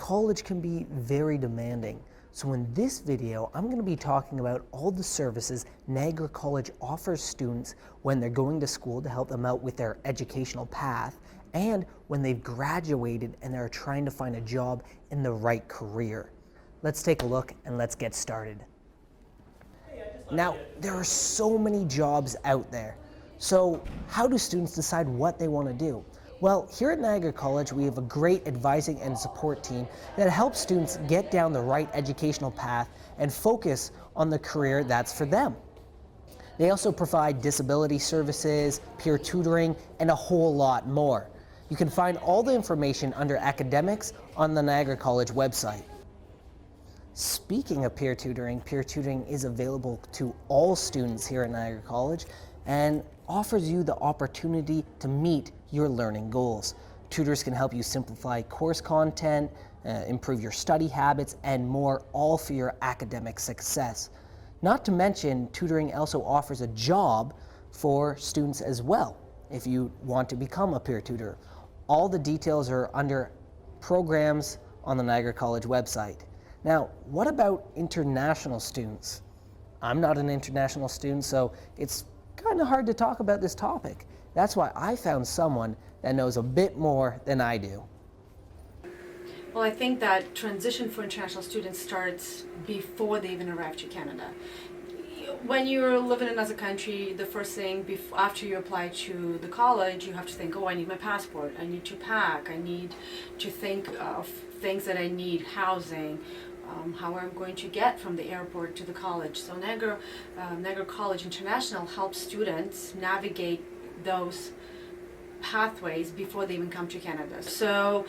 college can be very demanding. So in this video, I'm going to be talking about all the services Niagara College offers students when they're going to school to help them out with their educational path, and when they've graduated and they're trying to find a job in the right career. Let's take a look and let's get started. Now, there are so many jobs out there. So how do students decide what they want to do? Well, here at Niagara College, we have a great advising and support team that helps students get down the right educational path and focus on the career that's for them. They also provide disability services, peer tutoring, and a whole lot more. You can find all the information under academics on the Niagara College website. Speaking of peer tutoring is available to all students here at Niagara College and offers you the opportunity to meet your learning goals. Tutors can help you simplify course content, improve your study habits, and more, all for your academic success. Not to mention, tutoring also offers a job for students as well, if you want to become a peer tutor. All the details are under programs on the Niagara College website. Now, what about international students? I'm not an international student, so it's kind of hard to talk about this topic. That's why I found someone that knows a bit more than I do. Well, I think that transition for international students starts before they even arrive to Canada. When you're living in another country, the first thing after you apply to the college, you have to think, oh, I need my passport, I need to pack, I need to think of things that I need, housing, how I'm going to get from the airport to the college. So Niagara College International helps students navigate those pathways before they even come to Canada. So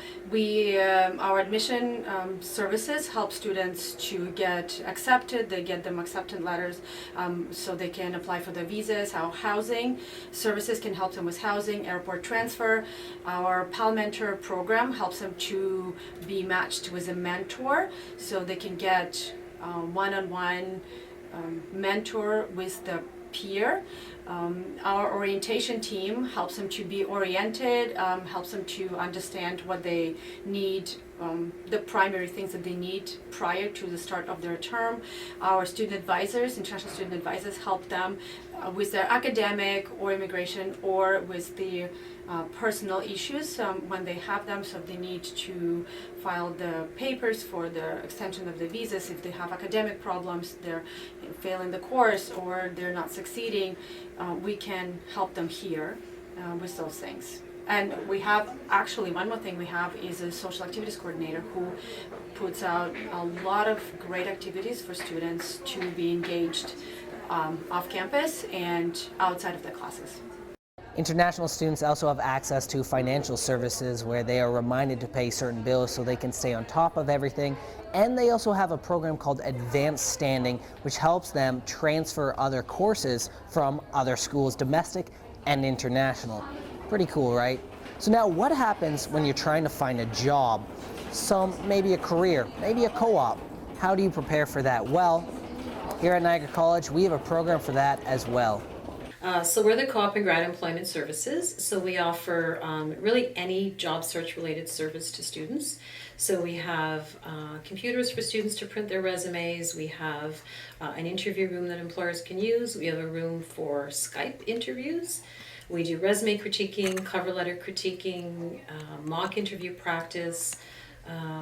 our admission services help students to get accepted. They get them acceptance letters so they can apply for their visas. Our housing services can help them with housing, airport transfer. Our Pal Mentor program helps them to be matched with a mentor so they can get one-on-one mentor with the peer. Our orientation team helps them to be oriented, helps them to understand what they need, the primary things that they need prior to the start of their term. Our student advisors, international student advisors, help them with their academic or immigration or with the personal issues when they have them. So if they need to file the papers for the extension of the visas, if they have academic problems, they're failing the course or they're not succeeding, we can help them here with those things. And we have, actually, one more thing we have is a social activities coordinator who puts out a lot of great activities for students to be engaged off campus and outside of their classes. International students also have access to financial services where they are reminded to pay certain bills so they can stay on top of everything. And they also have a program called Advanced Standing, which helps them transfer other courses from other schools, domestic and international. Pretty cool, right? So now what happens when you're trying to find a job, maybe a career, maybe a co-op? How do you prepare for that? Well, here at Niagara College, we have a program for that as well. So we're the Co-op and Grad Employment Services. So we offer really any job search related service to students. So we have computers for students to print their resumes. We have an interview room that employers can use. We have a room for Skype interviews. We do resume critiquing, cover letter critiquing, mock interview practice,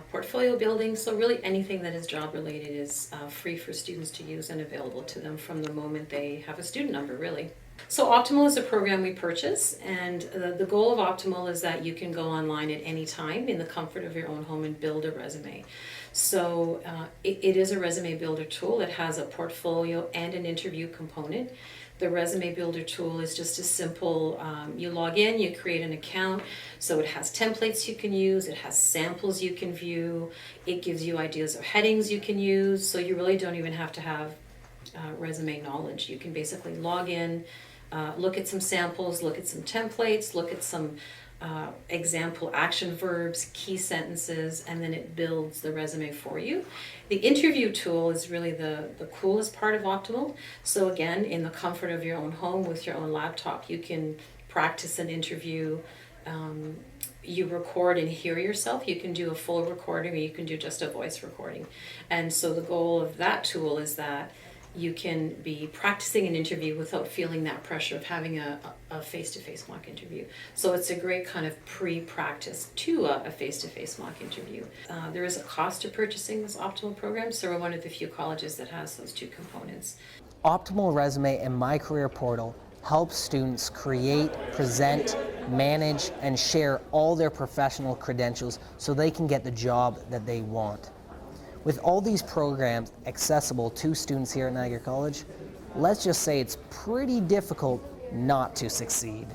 portfolio building. So really anything that is job related is free for students to use and available to them from the moment they have a student number, really. So Optimal is a program we purchase, and the goal of Optimal is that you can go online at any time in the comfort of your own home and build a resume. So it is a resume builder tool. It has a portfolio and an interview component. The resume builder tool is just a simple, you log in, you create an account, so it has templates you can use, it has samples you can view, it gives you ideas of headings you can use, so you really don't even have to have resume knowledge. You can basically log in, look at some samples, look at some templates, look at some example action verbs, key sentences, and then it builds the resume for you. The interview tool is really the coolest part of Optimal. So again, in the comfort of your own home with your own laptop, you can practice an interview you record and hear yourself. You can do a full recording or you can do just a voice recording. And so the goal of that tool is that you can be practicing an interview without feeling that pressure of having a face-to-face mock interview. So it's a great kind of pre-practice to a face-to-face mock interview. There is a cost to purchasing this Optimal program, so we're one of the few colleges that has those two components. Optimal Resume and My Career Portal helps students create, present, manage, and share all their professional credentials so they can get the job that they want. With all these programs accessible to students here at Niagara College, let's just say it's pretty difficult not to succeed.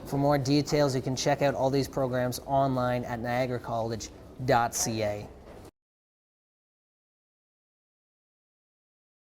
For more details, you can check out all these programs online at niagaracollege.ca.